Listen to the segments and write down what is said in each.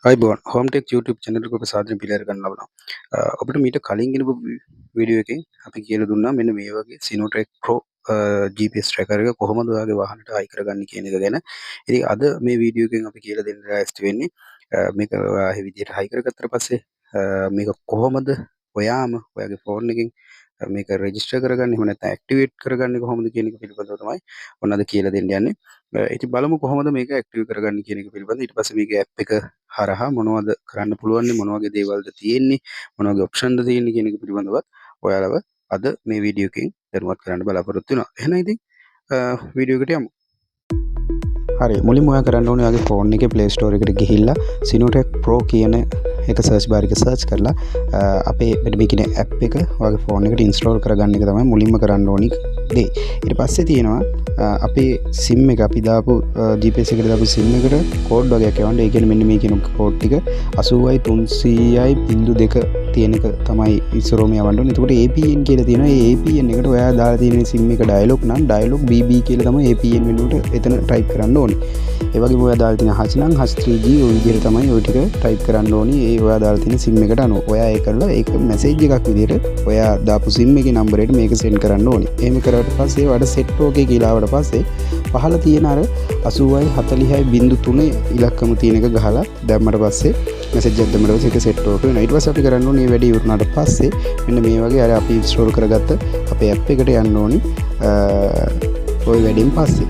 අයිබෝන් හෝම්ටෙක් YouTube channel එක ඔබ සාදරයෙන් පිළිඅර ගන්න ලබනවා. ඔබට මීට කලින් ගෙනපු වීඩියෝ එකෙන් අපි කියලා දුන්නා මෙන්න මේ වගේ Sinotrek Pro GPS tracker එක කොහොමද ඔයාගේ වාහනයට හයි කරගන්නේ කියන එක ගැන. ඉතින් අද මේ වීඩියෝ එකෙන් අපි කියලා දෙන්න ලෑස්ති වෙන්නේ මේක ඔයා මේ විදිහට හයි කරගත්තට පස්සේ මේක කොහොමද ඔයාම ඔයාගේ ෆෝන් එකෙන් මේක රෙජිස්ටර් කරගන්නේ එහෙම නැත්නම් ඇක්ටිවේට් කරගන්නේ කොහොමද කියන එක පිළිබඳව තමයි ඔන්න අද කියලා දෙන්න යන්නේ. ඉතින් බලමු කොහොමද මේක ඇක්ටිව් කරගන්නේ කියන එක පිළිබඳව. ඊට පස්සේ මේක ඇප් එක හරහා මොනවද කරන්න පුළුවන් මොන වගේ දේවල්ද තියෙන්නේ මොන වගේ ඔප්ෂන්ද තියෙන්නේ කියන එක පිළිබඳවත් ඔයාලව අද මේ වීඩියෝ එකෙන් දැනුවත් කරන්න බලාපොරොත්තු වෙනවා. එහෙනම් ඉතින් වීඩියෝ එකට යමු. හරි මුලින්ම ඔයා කරන්න ඕනේ ඔයාගේ ෆෝන් එකේ Play Store එකට ගිහිල්ලා Sinotrek Pro කියන එක සර්ච් බාර් එකේ සර්ච් කරලා අපේ මෙන්න මේ කියන ඇප් එක ඔයාගේ ෆෝන් එකට ඉන්ස්ටෝල් කරගන්න එක තමයි මුලින්ම කරන්න ඕනි දේ. ඊට පස්සේ තියෙනවා අපේ SIM එක අපි දාපු GPS එකට දාපු SIM එකට කෝඩ් වගේක් යවන්න. ඒ කියන්නේ මෙන්න මේ කියන කෝඩ් ටික 80.300.2 තියෙන එක තමයි ඉස්සරෝම යවන්න ඕනේ. එතකොට APN කියලා තියෙනවා. ඒ APN එකට ඔයා දාලා තියෙන SIM එක ඩයලොග් නම් ඩයලොග් BB කියලා තමයි APN වෙනුවට එතන ටයිප් කරන්න ඕනේ. ඒ වගේම ඔයා දාලා තියෙන හච් නම් හච් 3G ඔය විදිහට තමයි ඔය ටික ටයිප් කරන්න ඕනේ. ඒ ඔයා දාලා තියෙන SIM එකට අනුව ඔයා ඒක කරලා ඒක මැසේජ් එකක් විදිහට ඔයා දාපු SIM එකේ නම්බරයට මේක සෙන්ඩ් කරන්න ඕනේ. එහෙම කරාට පස්සේ ඔයාලට සෙට් ඕකේ කියලා ආවට පස්සේ පහළ තියෙන අර 80.40.3 ඉලක්කම තියෙන එක ගහලා දැම්මට පස්සේ මැසේජ් එකක් දැම්මට පස්සේ ඒක සෙට් ඕක වෙනවා. ඊට පස්සේ අපි කරන්න ඕනේ මේ වැඩේ ඉවරනාට පස්සේ මෙන්න මේ වගේ අර අපි ඉන්ස්ටෝල් කරගත්ත අපේ ඇප් එකට යන්න ඕනේ. ඔය වැඩෙන් පස්සේ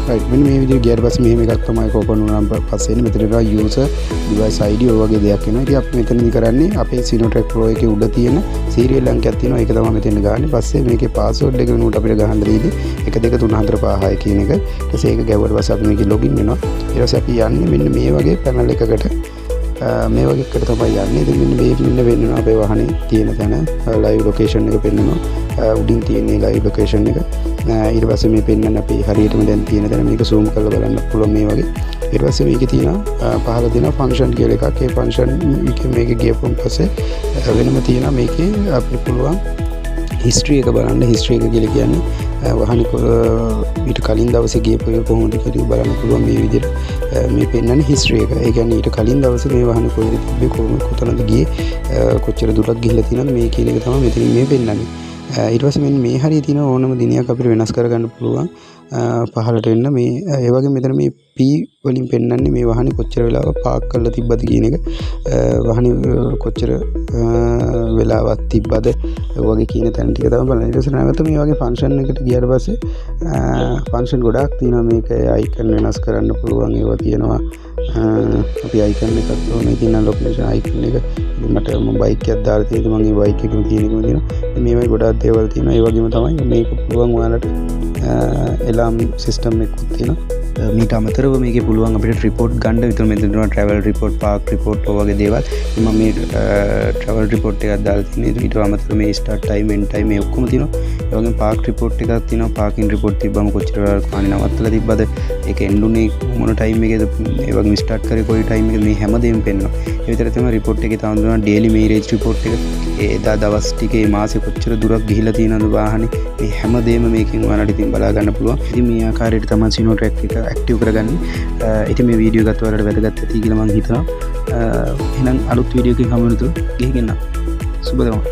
right මෙන්න මේ විදිහට ගියාට පස්සේ මෙහෙම එකක් තමයි ඕපන් වුණාම පස්සේ එන්නේ මෙතන user device ID ඔය වගේ දෙයක් එනවා. ඉතින් අපි මෙතනදී කරන්නේ අපේ Sinotrek Pro එකේ උඩ තියෙන serial අංකයක් තියෙනවා. ඒක තමයි මෙතන ගහන්නේ. පස්සේ මේකේ password එක වෙනුවට අපිට ගහන්න දෙන්නේ 1 2 3 4 5 6 කියන එක. ඊට පස්සේ ඒක ගැවුවට පස්සේ අපි මේකේ login වෙනවා. ඊට පස්සේ අපි යන්නේ මෙන්න මේ වගේ panel එකකට මේ වගේ එකට තමයි යන්නේ. ඉතින් මෙන්න මේ වෙන්නවා අපේ වාහනේ තියෙන තැන live location එක පෙන්වනවා. උඩින් තියෙන live location එක. ඊට පස්සේ මේ පෙන්වන්නේ අපි හරියටම දැන් තියෙන තැන මේක zoom කරලා බලන්න පුළුවන් මේ වගේ. ඊට පස්සේ මේකේ තියෙනවා පහළ තියෙනවා function කියලා එකක්. ඒ function එකේ මේකේ ගියපුවම පස්සේ වෙනම තියෙනවා මේකේ අපිට පුළුවන් history එක බලන්න. history එක කියලා කියන්නේ වාහනේ ඊට කලින් දවසේ ගියපු එක කොහොමද කියලා බලන්න පුළුවන් මේ විදිහට. මේ පෙන්වන්නේ history එක. ඒ කියන්නේ ඊට කලින් දවසේ මේ වාහනේ කොහෙද තිබ්බේ කොතනද ගියේ කොච්චර දුරක් ගිහිල්ලා තියෙනවද මේ කියන එක තමයි මෙතන මේ පෙන්වන්නේ. ඊට පස්සේ මෙන්න මේ හරිය තියෙන ඕනම දිනයක් අපිට වෙනස් කරගන්න පුළුවන් පහලට එන්න මේ ඒ වගේ මෙතන මේ P වලින් පෙන්වන්නේ මේ වාහනේ කොච්චර වෙලාවක් පාක් කරලා තිබ්බද කියන එක වාහනේ කොච්චර වෙලාවක් තිබ්බද වගේ කියන තැන ටික තමයි බලන්නේ. ඊට පස්සේ නැවත මේ වගේ ෆන්ක්ෂන් එකට ගියාට පස්සේ ෆන්ක්ෂන් ගොඩාක් තියෙනවා. මේක අයිකන් වෙනස් කරන්න පුළුවන් ඒවා තියෙනවා. අපි අයිකන් එකක් ඕනේ තියෙන ලොකේෂන් අයිකන් එක මට මම බයික් එකක් දාලා තියෙද්දි මගේ බයික් එකේ තියෙන එකම තියෙනවා. මේ වගේ ගොඩාක් දේවල් තියෙනවා. ඒ වගේම තමයි මේක පුළුවන් ඔයාලට එලාම් සිස්ටම් එකක් තියෙනවා. මීට අමතරව මේකේ පුළුවන් අපිට රිපෝට් ගන්න. විතර මෙතන තියෙනවා travel report park report වගේ දේවල්. මම මේ travel report එකක් දාලා තියෙනවා. ඊට අමතරව මේ start time end time මේ ඔක්කොම තියෙනවා. ඒ වගේම park report එකක් තියෙනවා. parking report තිබ්බම කොච්චර වෙලාවක් පානේ නවත්තලා තිබ්බද ඒක end උනේ මොන time එකේද ඒ වගේම start කරේ කොයි time එකේද මේ හැමදේම පෙන්නනවා. ඒ විතර තමයි report එකේ තවම දෙනවා daily mileage report එක. එදා දවස් ටිකේ මාසේ කොච්චර දුරක් ගිහිලා තියෙනවද වාහනේ මේ හැමදේම මේකෙන් ඔයාලට ඉතින් බලා ගන්න පුළුවන්. ඉතින් මේ ආකාරයට තමයි Sinotrek එක ඇක්ටිව් කරගන්නේ. ඉතින් මේ වීඩියෝ එකත් ඔයාලට වැදගත් ඇති කියලා මම හිතනවා. එහෙනම් අලුත් වීඩියෝ එකකින් හමු වෙනතුරු ගිහින් එන්න. සුබ දවස්.